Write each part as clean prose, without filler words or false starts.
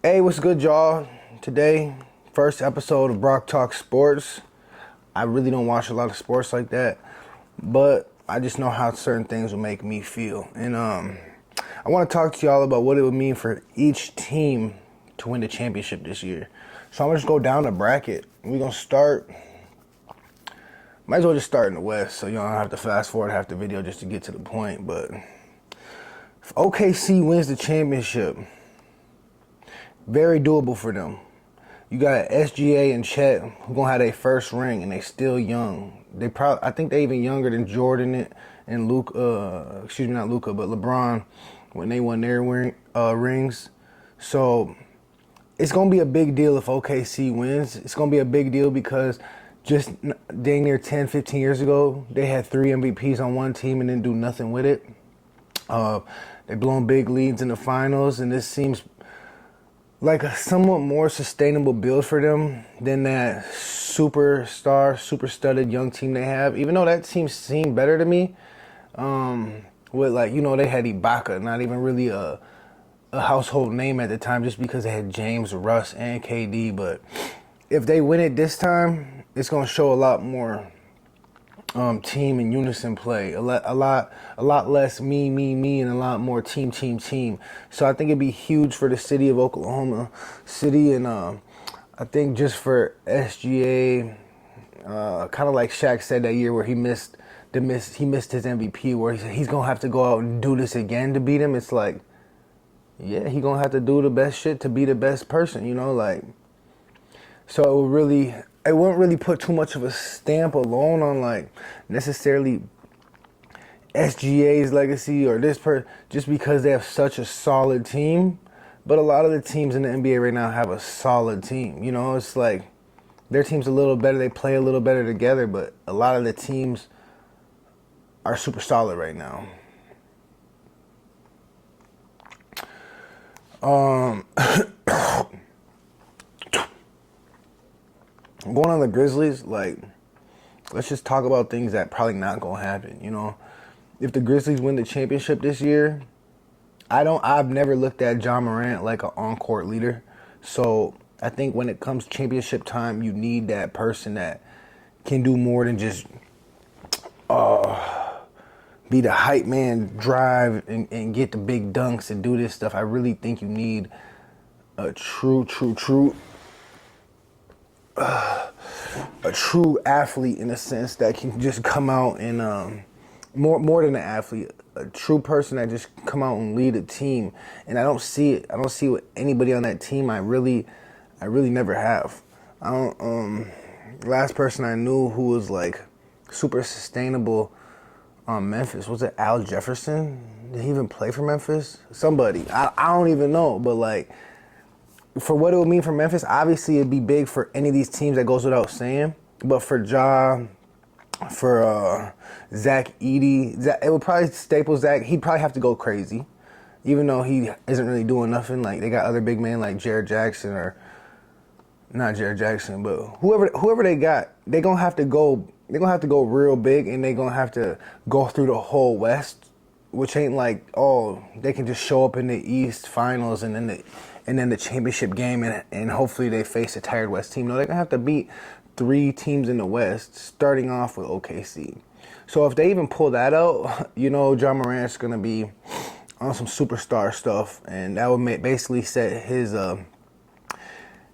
Hey, what's good, y'all? Today, first episode of Brock Talk Sports. I really don't watch a lot of sports like that, but I just know how certain things will make me feel. And I want to talk to y'all about what it would mean for each team to win the championship this year. So I'm going to just go down the bracket. We're going to start, might as well just start in the West, so you don't have to fast forward half the video just to get to the point. But if OKC wins the championship, very doable for them. You got SGA and Chet who gonna have their first ring, and they still young. I think they even younger than Jordan and Luka. Excuse me, not Luka, but LeBron when they won their rings. So it's gonna be a big deal if OKC wins. It's gonna be a big deal because just dang near 10, 15 years ago, they had 3 MVPs on one team and didn't do nothing with it. They blown big leads in the finals, and this seems like a somewhat more sustainable build for them than that super studded young team they have. Even though that team seemed better to me, with they had Ibaka, not even really a household name at the time, just because they had James, Russ, and KD. But if they win it this time, it's gonna show a lot more team and unison play, a lot less me, and a lot more team. So I think it'd be huge for the city of Oklahoma City, and I think just for SGA, kind of like Shaq said that year where he missed his MVP, where he said he's gonna have to go out and do this again to beat him. It's like, yeah, he gonna have to do the best shit to be the best person, So it wouldn't really put too much of a stamp alone on necessarily SGA's legacy or just because they have such a solid team. But a lot of the teams in the NBA right now have a solid team. It's like their team's a little better, they play a little better together, but a lot of the teams are super solid right now. Going on the Grizzlies, let's just talk about things that probably not gonna happen. If the Grizzlies win the championship this year, I've never looked at Ja Morant like an on-court leader. So I think when it comes championship time, you need that person that can do more than just be the hype man, drive and get the big dunks and do this stuff. I really think you need a true athlete, in a sense, that can just come out and more than an athlete, a true person that just come out and lead a team. And I don't see it. I don't see what anybody on that team. I really never have. Last person I knew who was super sustainable on Memphis, was it Al Jefferson? Did he even play for Memphis? Somebody. I don't even know, but for what it would mean for Memphis, obviously it'd be big for any of these teams, that goes without saying. But for Ja, for Zach Edey, it would probably staple Zach. He'd probably have to go crazy, even though he isn't really doing nothing. They got other big men like Jared Jackson, or not Jared Jackson, but whoever they got, they're gonna have to go real big, and they're gonna have to go through the whole West, which ain't they can just show up in the East Finals and then the championship game, and hopefully they face a tired West team. No, they're going to have to beat 3 teams in the West, starting off with OKC. So if they even pull that out, Ja Morant's going to be on some superstar stuff, and that would basically set his,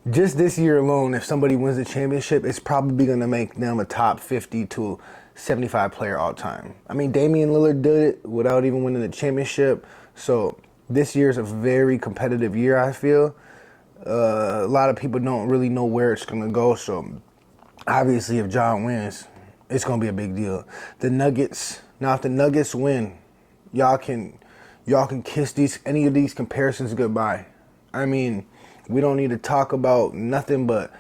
just this year alone, if somebody wins the championship, it's probably going to make them a top 50 to 75 player all time. I mean, Damian Lillard did it without even winning the championship, so this year's a very competitive year, I feel. A lot of people don't really know where it's going to go. So, obviously, if John wins, it's going to be a big deal. The Nuggets, now if the Nuggets win, y'all can kiss any of these comparisons goodbye. I mean, we don't need to talk about nothing but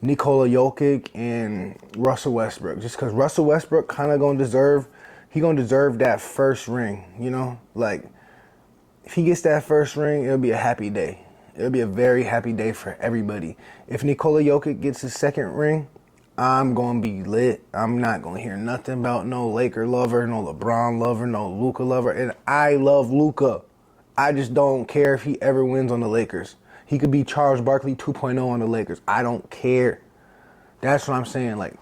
Nikola Jokic and Russell Westbrook. Just because Russell Westbrook kind of going to deserve that first ring, if he gets that first ring, it'll be a happy day. It'll be a very happy day for everybody. If Nikola Jokic gets his second ring, I'm going to be lit. I'm not going to hear nothing about no Laker lover, no LeBron lover, no Luka lover. And I love Luka. I just don't care if he ever wins on the Lakers. He could be Charles Barkley 2.0 on the Lakers. I don't care. That's what I'm saying. Like,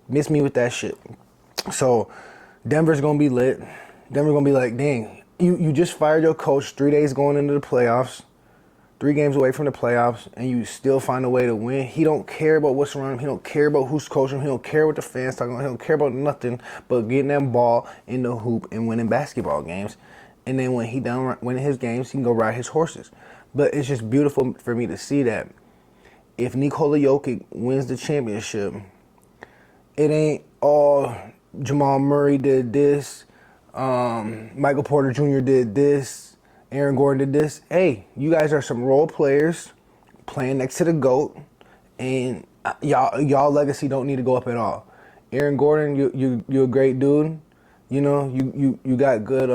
miss me with that shit. So Denver's gonna be lit. Denver's gonna be like, dang, you just fired your coach 3 days going into the playoffs, 3 games away from the playoffs, and you still find a way to win. He don't care about what's around him. He don't care about who's coaching him. He don't care what the fans talking about. He don't care about nothing but getting that ball in the hoop and winning basketball games. And then when he done winning his games, he can go ride his horses. But it's just beautiful for me to see that if Nikola Jokic wins the championship, it ain't all Jamal Murray did this, Michael Porter Jr. did this, Aaron Gordon did this. Hey, you guys are some role players playing next to the GOAT, and y'all legacy don't need to go up at all. Aaron Gordon, you're a great dude. You know, you got good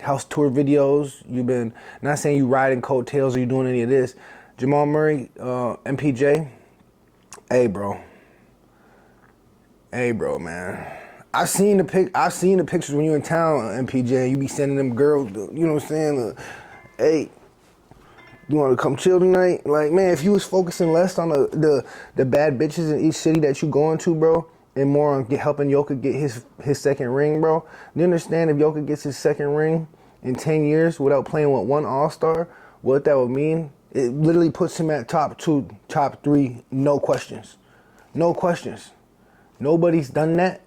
house tour videos. You've been, not saying you riding coattails or you doing any of this. Jamal Murray, MPJ, hey bro, man. I've seen the pictures when you in town, MPJ. You be sending them girls, you know what I'm saying? Hey, you want to come chill tonight? Like, man, if you was focusing less on the bad bitches in each city that you going to, bro, and more on helping Jokic get his second ring, bro. You understand if Jokic gets his second ring in 10 years without playing with one All-Star, what that would mean? It literally puts him at top 2, top 3, no questions. No questions. Nobody's done that.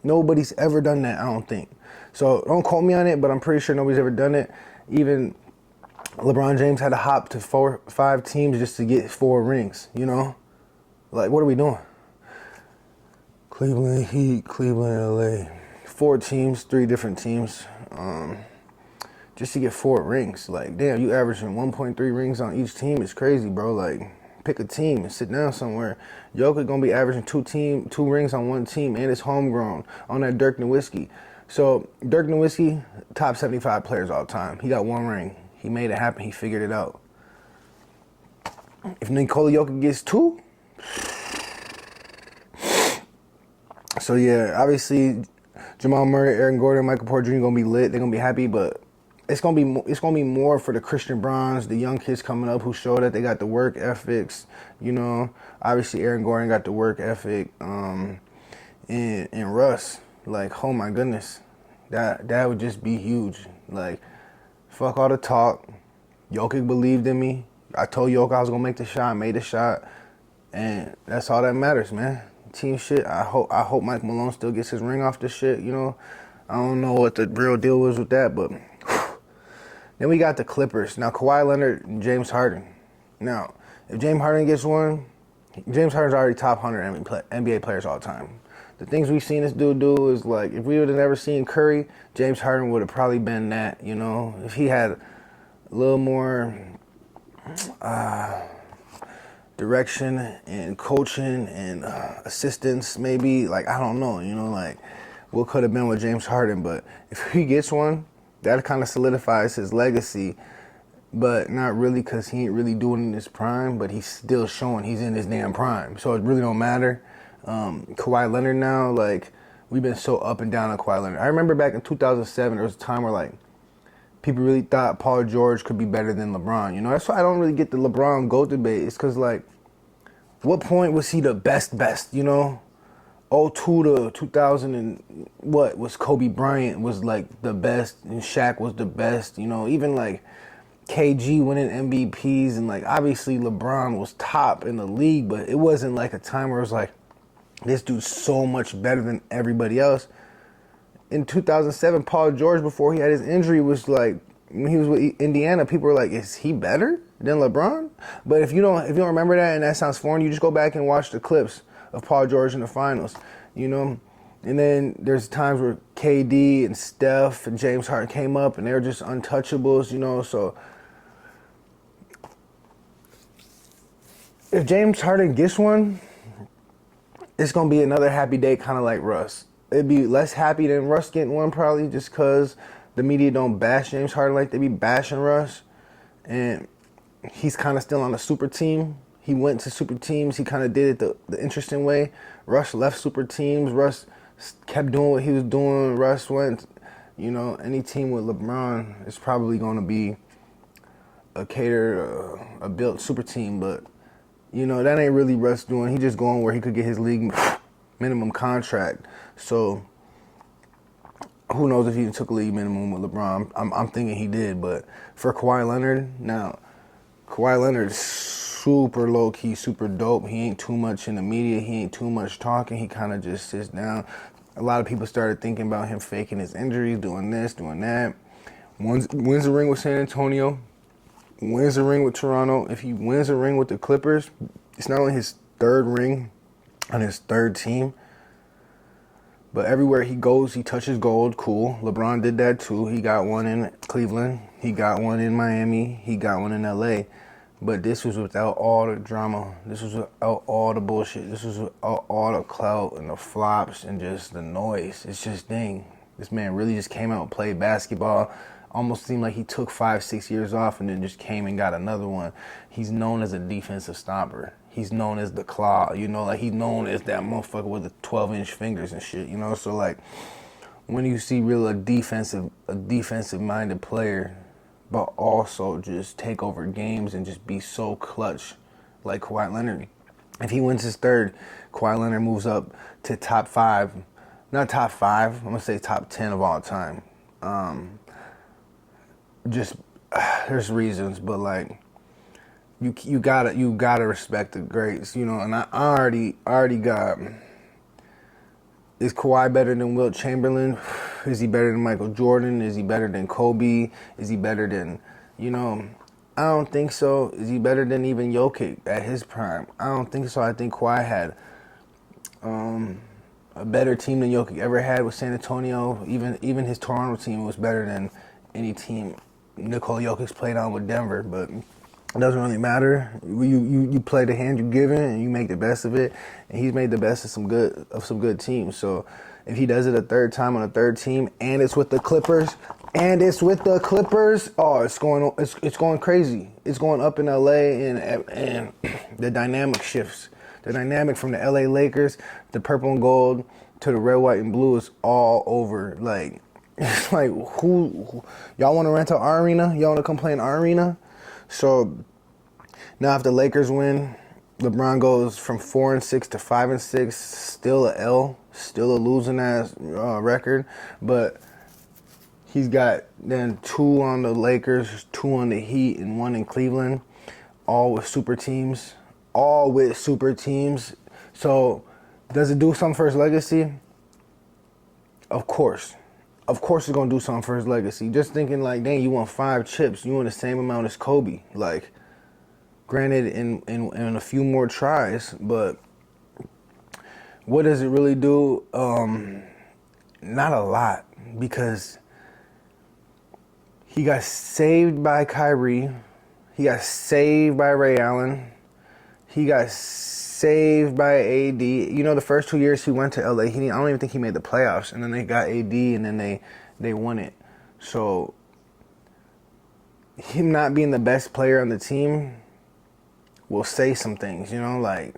Nobody's ever done that, I don't think. So don't quote me on it, but I'm pretty sure nobody's ever done it. Even LeBron James had to hop to 4, 5 teams just to get 4 rings, you know? Like, what are we doing? Cleveland Heat, Cleveland, LA. 4 teams, 3 different teams. Just to get 4 rings. Like, damn, you averaging 1.3 rings on each team is crazy, bro. Like, pick a team and sit down somewhere. Jokic gonna be averaging 2 rings on one team, and it's homegrown on that Dirk Nowitzki. So Dirk Nowitzki, top 75 players all time. He got 1 ring. He made it happen. He figured it out. If Nikola Jokic gets 2, so yeah, obviously Jamal Murray, Aaron Gordon, Michael Porter Jr. gonna be lit. They're gonna be happy, but it's gonna be more for the Christian Browns, the young kids coming up who show that they got the work ethics. You know, obviously Aaron Gordon got the work ethic, and Russ. Like, oh my goodness, that would just be huge. Like, fuck all the talk. Jokic believed in me. I told Jokic I was gonna make the shot, made the shot, and that's all that matters, man. Team shit. I hope Mike Malone still gets his ring off this shit. You know, I don't know what the real deal was with that, but. Then we got the Clippers. Now, Kawhi Leonard and James Harden. Now, if James Harden gets one, James Harden's already top 100 NBA players all time. The things we've seen this dude do is, like, if we would have never seen Curry, James Harden would have probably been that, you know? If he had a little more direction and coaching and assistance, maybe, like, I don't know, you know, like, what could have been with James Harden. But if he gets one, that kind of solidifies his legacy, but not really, because he ain't really doing it in his prime, but he's still showing he's in his damn prime. So it really don't matter. Kawhi Leonard now, like, we've been so up and down on Kawhi Leonard. I remember back in 2007, there was a time where, like, people really thought Paul George could be better than LeBron. You know, that's why I don't really get the LeBron GOAT debate. It's because, like, what point was he the best, you know? 02 to 2000 and what was Kobe Bryant was like the best, and Shaq was the best, you know, even like KG winning MVPs, and like obviously LeBron was top in the league, but it wasn't like a time where it was like, this dude's so much better than everybody else. In 2007, Paul George, before he had his injury, was like, when he was with Indiana, people were like, is he better than LeBron? But if you don't remember that and that sounds foreign, you just go back and watch the clips of Paul George in the finals, you know? And then there's times where KD and Steph and James Harden came up and they were just untouchables, you know? So if James Harden gets one, it's going to be another happy day, kind of like Russ. It'd be less happy than Russ getting one, probably, just because the media don't bash James Harden like they be bashing Russ. And he's kind of still on the super team. He went to super teams. He kind of did it the interesting way. Russ left super teams. Russ kept doing what he was doing. Russ went, you know, any team with LeBron is probably going to be a catered, a built super team, but you know that ain't really Russ doing. He just going where he could get his league minimum contract. So who knows if he took a league minimum with LeBron? I'm thinking he did, but for Kawhi Leonard, now Kawhi Leonard's super low key, super dope. He ain't too much in the media. He ain't too much talking. He kind of just sits down. A lot of people started thinking about him faking his injuries, doing this, doing that. Wins a ring with San Antonio, wins a ring with Toronto. If he wins a ring with the Clippers, it's not only his third ring on his third team, but everywhere he goes, he touches gold. Cool. LeBron did that too. He got one in Cleveland. He got one in Miami. He got one in LA. But this was without all the drama. This was without all the bullshit. This was without all the clout and the flops and just the noise. It's just, dang, this man really just came out and played basketball. Almost seemed like he took 5-6 years off and then just came and got another one. He's known as a defensive stopper. He's known as the claw, you know, like he's known as that motherfucker with the 12-inch fingers and shit, you know. So like when you see a defensive minded player, but also just take over games and just be so clutch like Kawhi Leonard. If he wins his third, Kawhi Leonard moves up to top 5, not top 5, I'm gonna say top 10 of all time. There's reasons, but like you gotta respect the greats, you know. And I already got. Is Kawhi better than Wilt Chamberlain? Is he better than Michael Jordan? Is he better than Kobe? Is he better than, you know? I don't think so. Is he better than even Jokic at his prime? I don't think so. I think Kawhi had a better team than Jokic ever had with San Antonio. Even his Toronto team was better than any team Nikola Jokic played on with Denver, but it doesn't really matter. You play the hand you're given and you make the best of it. And he's made the best of some good teams. So if he does it a third time on a third team and it's with the Clippers, oh, it's going crazy. It's going up in LA and the dynamic shifts. The dynamic from the LA Lakers, the purple and gold to the red, white, and blue is all over. Like it's like who y'all want to rent our arena? Y'all want to come play in our arena? So now if the Lakers win, LeBron goes from 4-6 to 5-6, still a L, still a losing ass record, but he's got then 2 on the Lakers, 2 on the Heat, and 1 in Cleveland, all with super teams. So does it do something for his legacy? Of course. Of course it's going to do something for his legacy. Just thinking like, dang, you won 5 chips. You won the same amount as Kobe. Like, granted, in a few more tries, but what does it really do? Not a lot, because he got saved by Kyrie. He got saved by Ray Allen. He got saved by AD. You know, the first 2 years he went to LA, I don't even think he made the playoffs. And then they got AD, and then they won it. So him not being the best player on the team will say some things, you know, like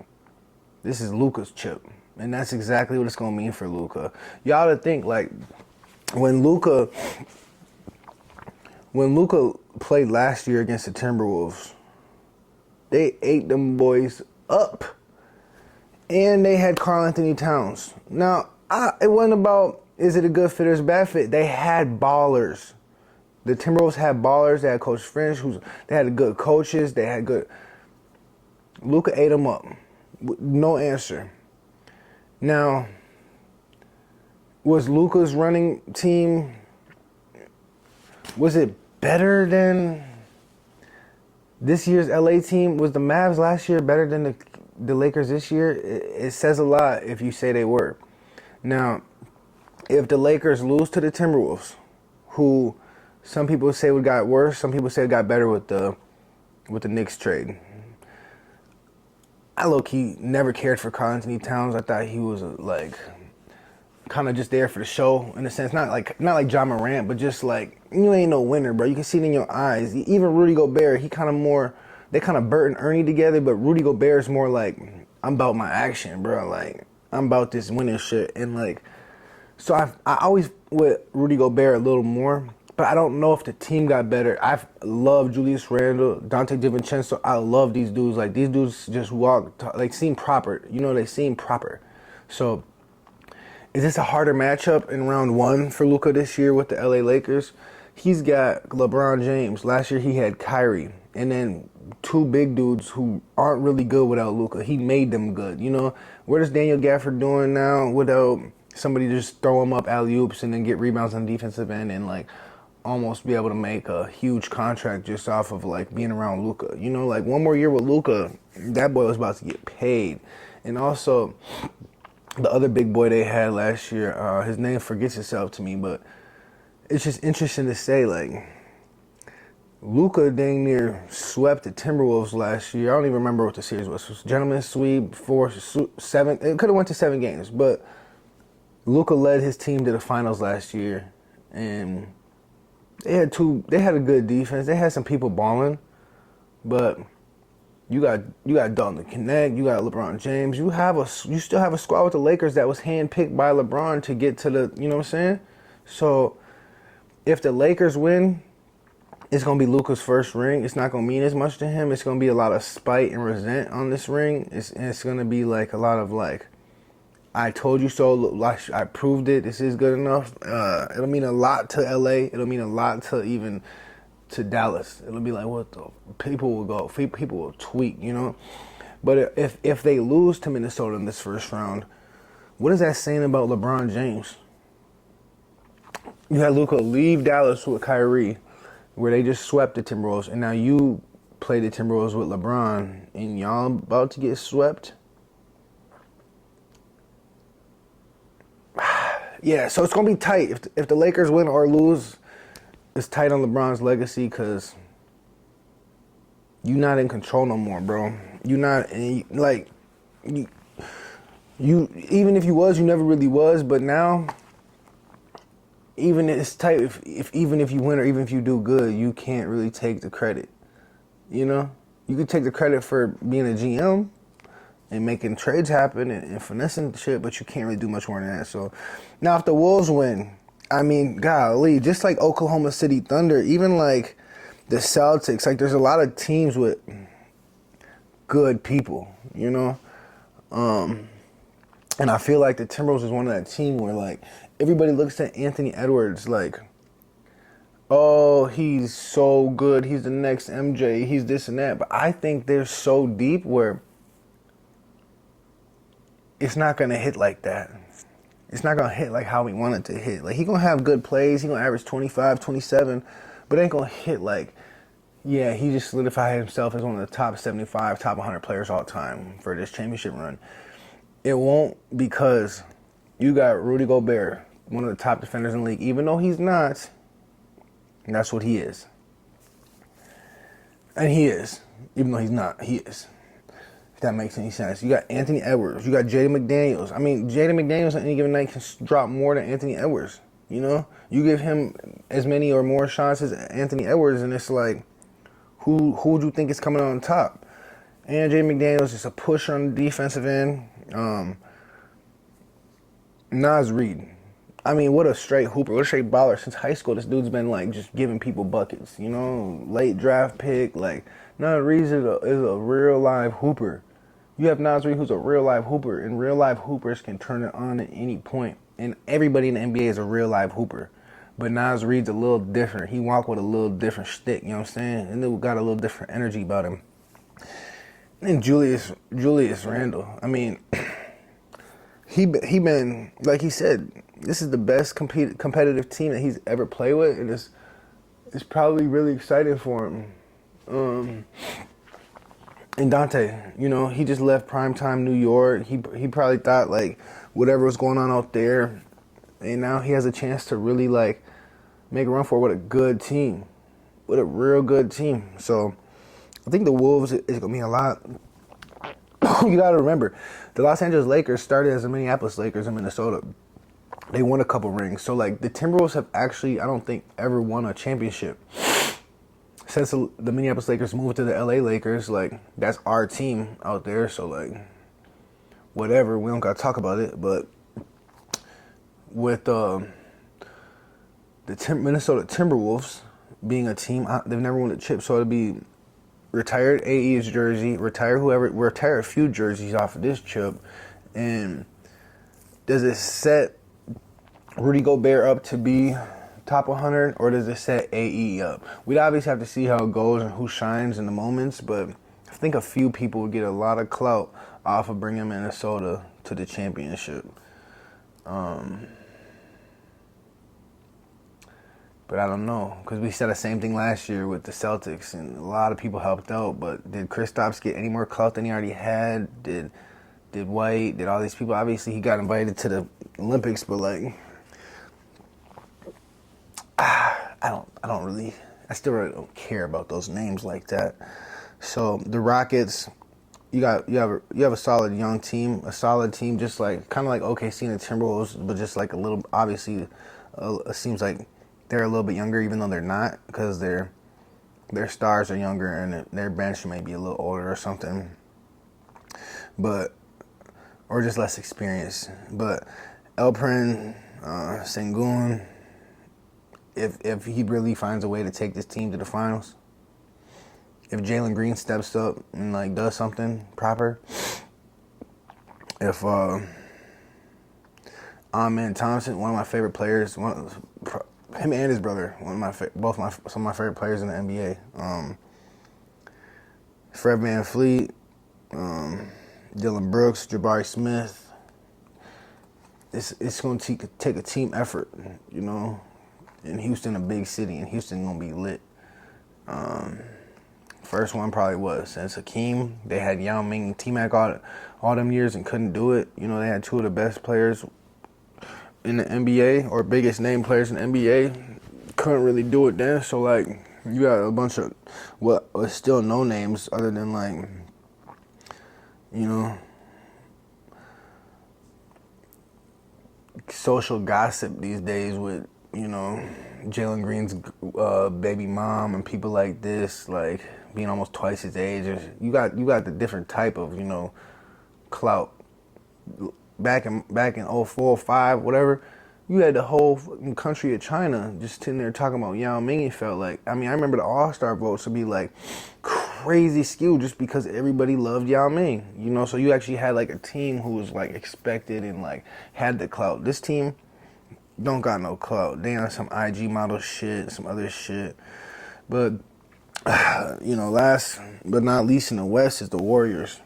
this is Luka's chip. And that's exactly what it's going to mean for Luka. Y'all to think, like, when Luka played last year against the Timberwolves, they ate them boys up. And they had Karl Anthony Towns. Now, it wasn't about, is it a good fit or is it a bad fit? They had ballers. The Timberwolves had ballers. They had Coach Finch. They had good coaches. They had good. Luka ate them up. No answer. Now, was Luka's running team, was it better than this year's LA team? Was the Mavs last year better than the Lakers this year? It says a lot if you say they were. Now, if the Lakers lose to the Timberwolves, who some people say would got worse, some people say it got better with the Knicks trade. I low-key never cared for Karl Anthony Towns. I thought he was like kind of just there for the show in a sense. Not like Ja Morant, but just like, you ain't no winner, bro. You can see it in your eyes. Even Rudy Gobert, he kind of more, they kind of Bert and Ernie together, but Rudy Gobert is more like, I'm about my action, bro. Like, I'm about this winning shit. And like, so I always with Rudy Gobert a little more, but I don't know if the team got better. I love Julius Randle, Dante DiVincenzo. I love these dudes. Like, these dudes just like, seem proper. You know, they seem proper. So, is this a harder matchup in round one for Luka this year with the LA Lakers? He's got LeBron James. Last year he had Kyrie. And then two big dudes who aren't really good without Luka. He made them good. You know, what is Daniel Gafford doing now without somebody just throw him up alley-oops and then get rebounds on the defensive end and, like, almost be able to make a huge contract just off of, like, being around Luka? You know, like, one more year with Luka, that boy was about to get paid. And also, the other big boy they had last year, his name forgets itself to me, but it's just interesting to say, like, Luka dang near swept the Timberwolves last year. I don't even remember what the series was. It was gentleman's sweep, 4-7. It could have went to 7 games, but Luka led his team to the finals last year, and they had a good defense. They had some people balling, but you got Dalton Connect, you got LeBron James. You still have a squad with the Lakers that was handpicked by LeBron to get to the, you know what I'm saying? So if the Lakers win, it's going to be Luka's first ring. It's not going to mean as much to him. It's going to be a lot of spite and resent on this ring. It's going to be like a lot of, like, I told you so, like, I proved it, this is good enough. It'll mean a lot to LA. It'll mean a lot to even to Dallas. It'll be like, what the, people will tweak, you know? But if they lose to Minnesota in this first round, what is that saying about LeBron James? You had Luka leave Dallas with Kyrie, where they just swept the Timberwolves, and now you play the Timberwolves with LeBron, and y'all about to get swept? Yeah, so it's going to be tight. If the Lakers win or lose, it's tight on LeBron's legacy because you're not in control no more, bro. You're not, like, you even if you was, you never really was, but now, even it's tight. Even if you win or even if you do good, you can't really take the credit, you know? You can take the credit for being a GM and making trades happen and finessing shit, but you can't really do much more than that. So now if the Wolves win, I mean, golly, just like Oklahoma City Thunder, even like the Celtics, like there's a lot of teams with good people, you know? And I feel like the Timberwolves is one of that team where, like, everybody looks at Anthony Edwards like, oh, he's so good, he's the next MJ, he's this and that. But I think they're so deep where it's not going to hit like that. It's not going to hit like how we want it to hit. Like, he's going to have good plays. He's going to average 25, 27. But it ain't going to hit like, yeah, he just solidified himself as one of the top 75, top 100 players all time for this championship run. It won't, because you got Rudy Gobert, one of the top defenders in the league. Even though he's not, that's what he is. And he is. Even though he's not, he is. If that makes any sense. You got Anthony Edwards. You got Jaden McDaniels. I mean, Jaden McDaniels on any given night can drop more than Anthony Edwards. You know? You give him as many or more shots as Anthony Edwards, and it's like, who would you think is coming on top? And Jaden McDaniels is a pusher on the defensive end. Naz Reid. I mean, what a straight hooper. What a straight baller. Since high school, this dude's been, like, just giving people buckets. You know? Late draft pick. Like, Naz Reid is a real live hooper. You have Naz Reid, who's a real live hooper, and real live hoopers can turn it on at any point. And everybody in the NBA is a real live hooper. But Naz Reid's a little different. He walk with a little different shtick, you know what I'm saying? And it got a little different energy about him. And Julius Randle, I mean, he been, like he said, this is the best competitive team that he's ever played with, and it's probably really exciting for him. And Dante, you know, he just left primetime New York. He probably thought, like, whatever was going on out there, and now he has a chance to really, like, make a run for it with a good team, with a real good team. So I think the Wolves is going to mean a lot. You got to remember, the Los Angeles Lakers started as the Minneapolis Lakers in Minnesota. They won a couple rings. So, like, the Timberwolves have actually, I don't think, ever won a championship. Since the Minneapolis Lakers moved to the LA Lakers, like, that's our team out there. So, like, whatever, we don't got to talk about it. But with the Minnesota Timberwolves being a team, they've never won a chip, so it'd be retired AE's jersey, retire a few jerseys off of this chip, and does it set Rudy Gobert up to be top 100, or does it set AE up? We'd obviously have to see how it goes and who shines in the moments, but I think a few people would get a lot of clout off of bringing Minnesota to the championship. But I don't know, because we said the same thing last year with the Celtics, and a lot of people helped out. But did Kristaps get any more clout than he already had? Did White? Did all these people? Obviously, he got invited to the Olympics, but like, I still really don't care about those names like that. So the Rockets, you have a solid young team, a solid team, just like kind of like OKC and the Timberwolves, but just like a little. Obviously, it seems like they're a little bit younger, even though they're not, because their stars are younger and their bench may be a little older or something, or just less experienced. But Alperen Sengun, if he really finds a way to take this team to the finals, if Jalen Green steps up and like does something proper, if Amen Thompson, one of my favorite players, him and his brother, some of my favorite players in the NBA. Fred VanVleet, Dylan Brooks, Jabari Smith. It's going to take a team effort, you know. In Houston, a big city, and Houston going to be lit. First one probably was since Hakeem. They had Yao Ming and T-Mac all them years and couldn't do it. You know, they had two of the best players in the NBA, or biggest name players in the NBA, couldn't really do it then. So like, you got a bunch of still no names other than like, you know, social gossip these days with, you know, Jalen Green's baby mom and people like this, like being almost twice his age. You got the different type of, you know, clout. Back in 04, 05, whatever, you had the whole fucking country of China just sitting there talking about Yao Ming. It felt like, I mean, I remember the All-Star votes would be like crazy skewed just because everybody loved Yao Ming, you know. So you actually had like a team who was like expected and like had the clout. This team don't got no clout. They on some IG model shit, some other shit. But you know, last but not least in the West is the Warriors.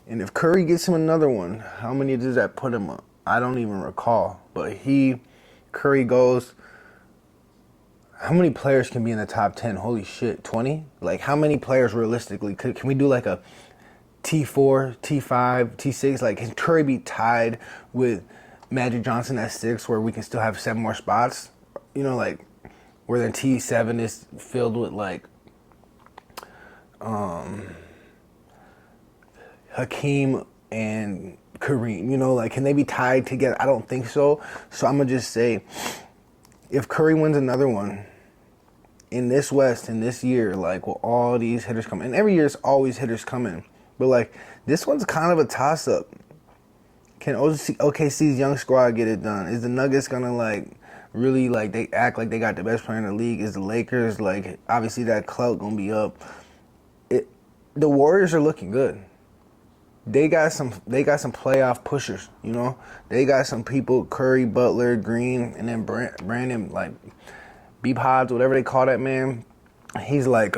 And if Curry gets him another one, how many does that put him up? I don't even recall. But Curry goes, how many players can be in the top 10? Holy shit, 20? Like, how many players realistically can we do like a T4, T5, T6? Like, can Curry be tied with Magic Johnson at 6 where we can still have 7 more spots? You know, like, where then T7 is filled with like, Hakeem and Kareem, you know, like, can they be tied together? I don't think so. So I'm going to just say, if Curry wins another one in this West in this year, like, will all these hitters come? And every year it's always hitters coming. But, like, this one's kind of a toss-up. Can OKC's young squad get it done? Is the Nuggets going to, like, really, like, they act like they got the best player in the league? Is the Lakers, like, obviously that clout going to be up? The Warriors are looking good. They got some playoff pushers, you know. They got some people, Curry, Butler, Green, and then Brandon, like B-Pods, whatever they call that man. He's like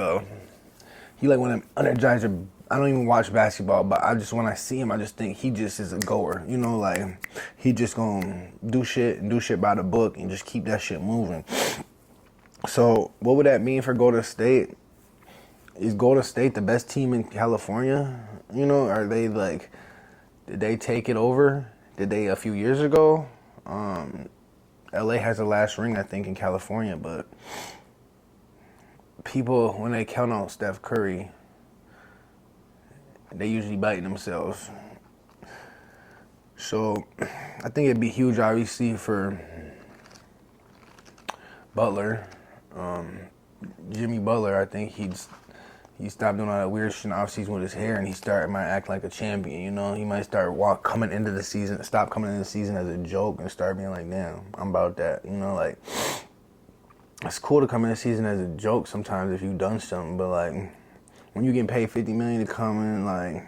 he like one of them energizer. I don't even watch basketball, but when I see him, I just think he just is a goer, you know, like he just gonna do shit by the book and just keep that shit moving. So what would that mean for Golden State? Is Golden State the best team in California? You know, are they like, did they take it over? Did they a few years ago? LA has the last ring, I think, in California, but people, when they count on Steph Curry, they usually biting themselves. So I think it'd be huge, obviously, for Butler. Jimmy Butler, I think he stopped doing all that weird shit in the offseason with his hair, and might act like a champion, you know? He might start stop coming into the season as a joke and start being like, damn, I'm about that, you know? Like, it's cool to come in the season as a joke sometimes if you've done something, but like when you get paid $50 million to come in, like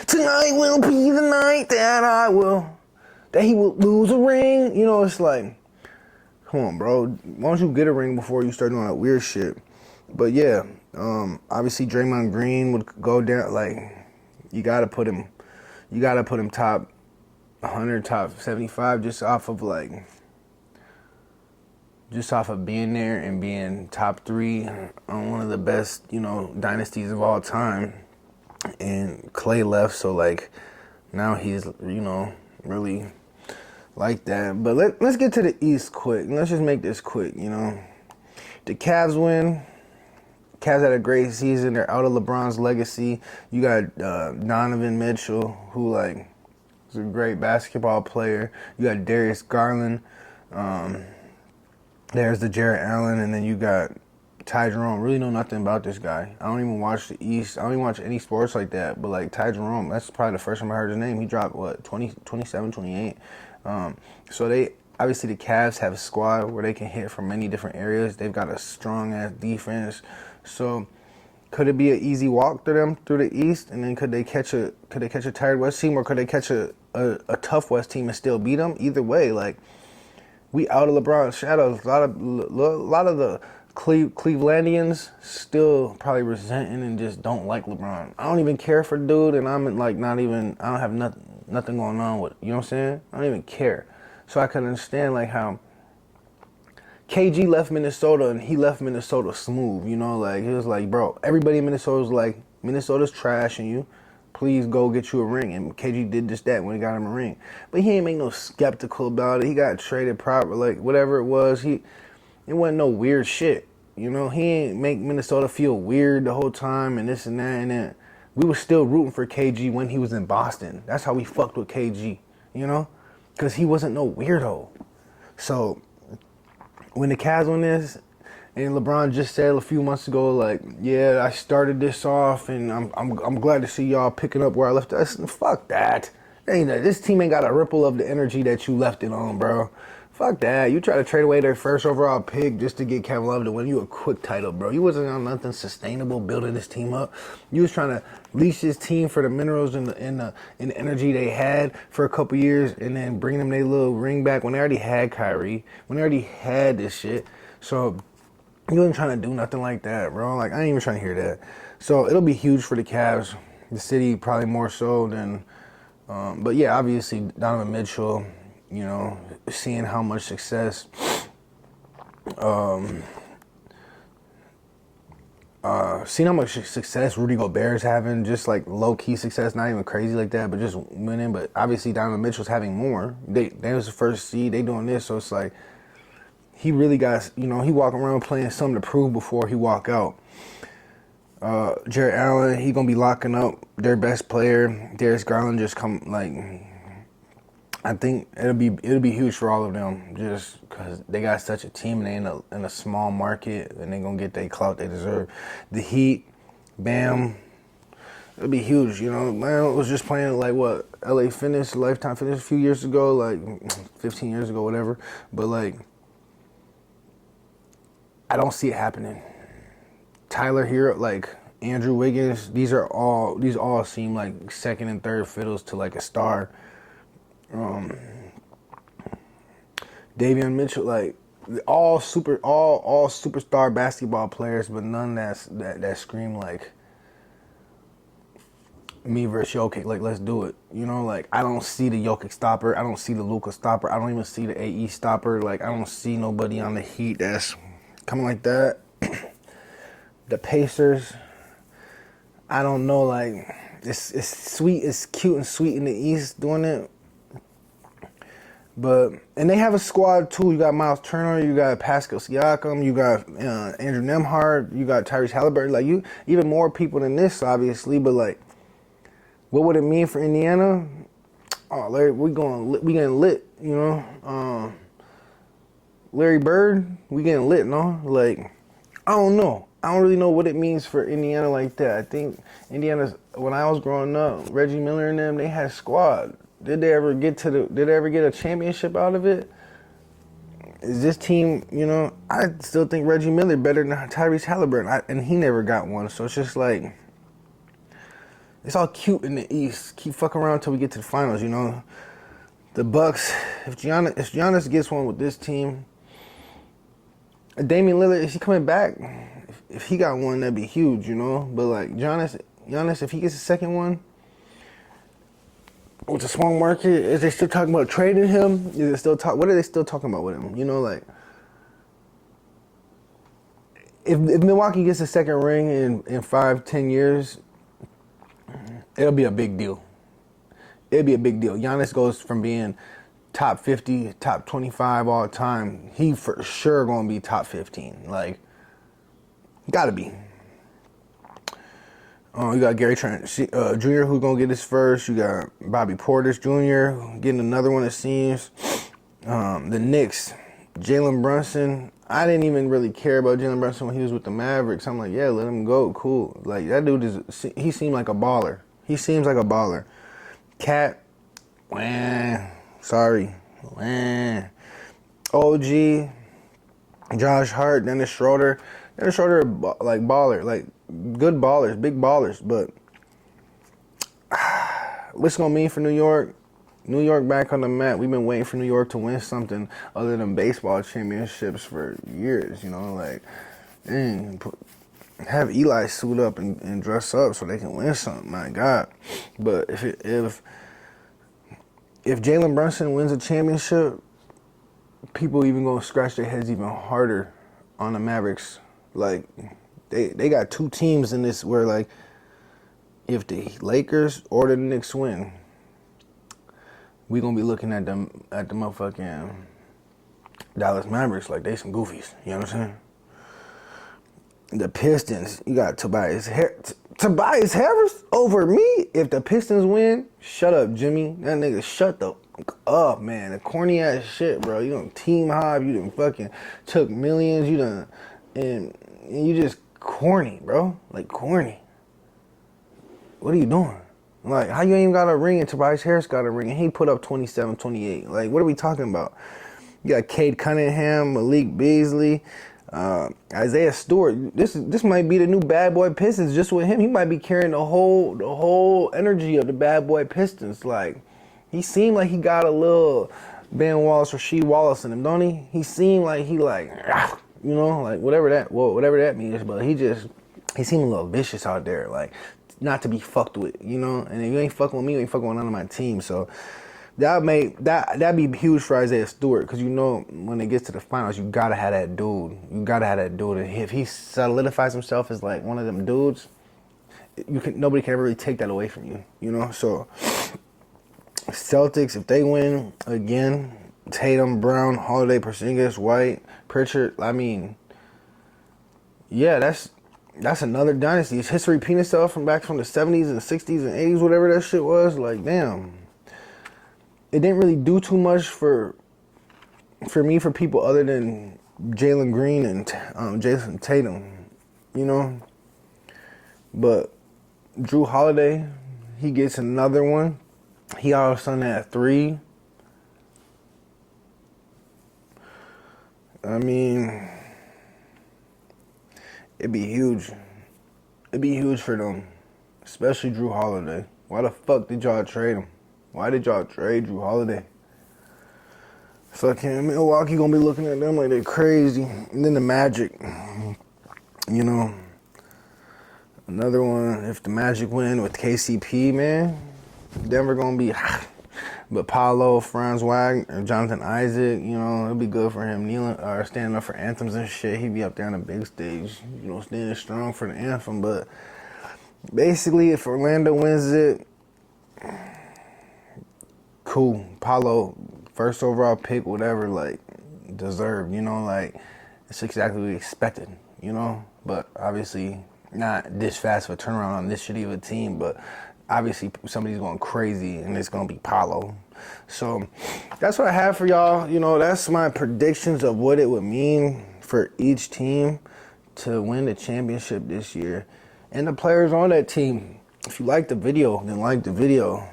tonight will be the night that he will lose a ring. You know, it's like, come on, bro. Why don't you get a ring before you start doing that weird shit? But yeah, obviously Draymond Green would go down. Like, you gotta put him top 100, top 75, just off of being there and being top 3 on one of the best, dynasties of all time. And Clay left, so like now he's, really like that. But let's get to the East quick. Let's just make this quick, The Cavs win. Cavs had a great season. They're out of LeBron's legacy. You got Donovan Mitchell, who like is a great basketball player. You got Darius Garland. There's the Jarrett Allen, and then you got Ty Jerome. Really know nothing about this guy. I don't even watch the East. I don't even watch any sports like that. But like Ty Jerome, that's probably the first time I heard his name. He dropped 27, 28. So they obviously the Cavs have a squad where they can hit from many different areas. They've got a strong ass defense. So could it be an easy walk to them through the East? And then could they catch a tired West team, or could they catch a tough West team and still beat them? Either way, like we out of LeBron's shadows. A lot of the Clevelandians still probably resenting and just don't like LeBron. I don't even care for the dude, and I'm like I don't have nothing going on with it. You know what I'm saying? I don't even care. So I can understand like how KG left Minnesota and he left Minnesota smooth. Like he was like, bro, everybody in Minnesota was like, Minnesota's trashing you. Please go get you a ring. And KG did just that when he got him a ring. But he ain't make no skeptical about it. He got traded proper, like whatever it was. It wasn't no weird shit. He ain't make Minnesota feel weird the whole time and this and that. And then we were still rooting for KG when he was in Boston. That's how we fucked with KG, because he wasn't no weirdo. So when the Cavs won this, and LeBron just said a few months ago, like, yeah, I started this off, and I'm glad to see y'all picking up where I left us. Fuck that. This team ain't got a ripple of the energy that you left it on, bro. Fuck that. You try to trade away their first overall pick just to get Kevin Love to win you a quick title, bro. You wasn't on nothing sustainable building this team up. You was trying to lease this team for the minerals and the energy they had for a couple years, and then bring them their little ring back when they already had Kyrie, when they already had this shit. So you wasn't trying to do nothing like that, bro. Like, I ain't even trying to hear that. So it'll be huge for the Cavs. The city probably more so than, but yeah, obviously Donovan Mitchell, seeing how much success, Rudy Gobert is having, just like low key success, not even crazy like that, but just winning. But obviously Donovan Mitchell's having more. They was the first seed. They doing this, so it's like he really got, he walking around playing something to prove before he walk out. Jarrett Allen, he gonna be locking up their best player. Darius Garland just I think it'll be huge for all of them, just because they got such a team and they in a small market, and they gonna get their clout they deserve. The Heat, Bam, it'll be huge. Man was just playing like what LA Fitness, Lifetime Fitness a few years ago, like 15 years ago, whatever. But like, I don't see it happening. Tyler Hero, like Andrew Wiggins, these all seem like second and third fiddles to like a star. Davion Mitchell, like all superstar basketball players, but none that scream like me versus Jokic. Like, let's do it. Like I don't see the Jokic stopper. I don't see the Luka stopper. I don't even see the AE stopper. Like I don't see nobody on the Heat that's coming like that. The Pacers, I don't know. Like it's sweet, it's cute and sweet in the East doing it. And they have a squad too. You got Miles Turner, you got Pascal Siakam, you got Andrew Nembhard, you got Tyrese Halliburton. Like even more people than this, obviously. But like, what would it mean for Indiana? Oh, Larry, we getting lit. Larry Bird, we getting lit, no? Like, I don't know. I don't really know what it means for Indiana like that. I think Indiana's, when I was growing up, Reggie Miller and them, they had a squad. Did they ever get a championship out of it? is this team, I still think Reggie Miller better than Tyrese Halliburton, and he never got one. So it's just like, it's all cute in the East. Keep fucking around until we get to the finals, The Bucks, if Giannis gets one with this team, Damian Lillard, is he coming back? If he got one, that'd be huge, But like Giannis, if he gets a second one, with the small market, is they still talking about trading him? What are they still talking about with him? Like, if Milwaukee gets a second ring in 5-10 years, it'll be a big deal. It'll be a big deal. Giannis goes from being top 50, top 25 all time. He for sure gonna be top 15. Like, gotta be. You got Gary Trent Jr. who's gonna get his first. You got Bobby Portis Jr. getting another one, it seems. The Knicks, Jalen Brunson. I didn't even really care about Jalen Brunson when he was with the Mavericks. I'm like, yeah, let him go, cool. Like, that dude he seemed like a baller. He seems like a baller. Cat, sorry. OG, Josh Hart, Dennis Schroeder. Dennis Schroeder, like baller, like good ballers, big ballers. But what's it gonna mean for New York? New York back on the map. We've been waiting for New York to win something other than baseball championships for years. Like, have Eli suit up and dress up so they can win something. My God. But if Jalen Brunson wins a championship, people even gonna scratch their heads even harder on the Mavericks. Like, they got two teams in this where, like, if the Lakers or the Knicks win, we gonna be looking at the motherfucking Dallas Mavericks like they some goofies. You know what I'm saying? The Pistons, you got Tobias Harris over me. If the Pistons win, shut up, Jimmy. That nigga shut the up, man. The corny ass shit, bro. You done team hop, you done fucking took millions, you done, and you just corny, bro. Like, corny. What are you doing? Like, how you ain't even got a ring and Tobias Harris got a ring and he put up 27, 28? Like, what are we talking about? You got Cade Cunningham, Malik Beasley, Isaiah Stewart. This might be the new Bad Boy Pistons. Just with him, he might be carrying the whole energy of the Bad Boy Pistons. Like, he seemed like he got a little Ben Wallace, Rasheed Wallace in him, don't he? He seemed like he like, like whatever that means. But he seemed a little vicious out there, like not to be fucked with, And if you ain't fucking with me, you ain't fucking with none of my team. So that'd be huge for Isaiah Stewart, because when it gets to the finals, you gotta have that dude. And if he solidifies himself as like one of them dudes, nobody can ever really take that away from you. So Celtics, if they win again, Tatum, Brown, Holiday, Porzingis, White, Pritchard. I mean, yeah, that's another dynasty. Is history repeating itself from the 70s and 60s and 80s, whatever that shit was? Like, damn. It didn't really do too much for people other than Jalen Green and Jason Tatum, But Drew Holiday, he gets another one. He all of a sudden at 3. I mean, it'd be huge. It'd be huge for them, especially Drew Holiday. Why the fuck did y'all trade him? Why did y'all trade Drew Holiday? Fucking Milwaukee gonna be looking at them like they're crazy. And then the Magic, Another one, if the Magic win with KCP, man, Denver gonna be But Paolo, Franz Wagner, Jonathan Isaac, it'd be good for him kneeling or standing up for anthems and shit. He'd be up there on the big stage, standing strong for the anthem. But basically, if Orlando wins it, cool. Paolo, first overall pick, whatever, like, deserved, it's exactly what we expected, But obviously, not this fast of a turnaround on this shitty of a team, but obviously somebody's going crazy and it's going to be Paolo. So that's what I have for y'all. That's my predictions of what it would mean for each team to win the championship this year and the players on that team. If you like the video, then like the video.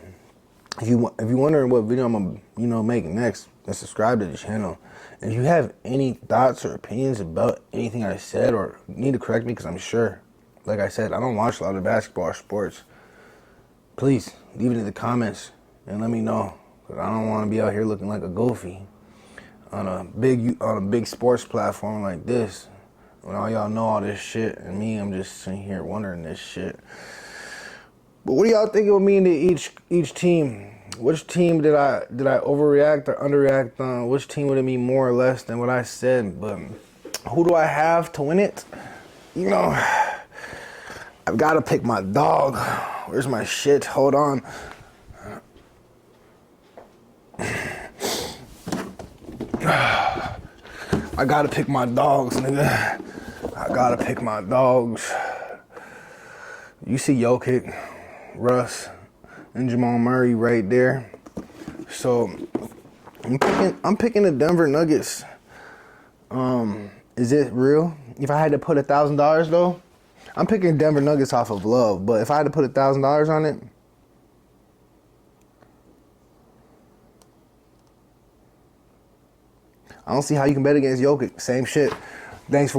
If you're wondering what video I'm gonna make next, and subscribe to the channel. And if you have any thoughts or opinions about anything I said, or need to correct me, because I'm sure, like I said, I don't watch a lot of basketball or sports, please leave it in the comments and let me know. Because I don't want to be out here looking like a goofy on a big sports platform like this, when all y'all know all this shit, and me, I'm just sitting here wondering this shit. But what do y'all think it would mean to each team? Which team did I overreact or underreact on? Which team would it mean more or less than what I said? But who do I have to win it? You know, I've got to pick my dog. Where's my shit? Hold on. I gotta pick my dogs, nigga. I gotta pick my dogs. You see Jokic, Russ, and Jamal Murray right there. So I'm picking the Denver Nuggets. Is it real? If I had to put $1,000 though, I'm picking Denver Nuggets off of love. But if I had to put $1,000 on it, I don't see how you can bet against Jokic. Same shit. Thanks for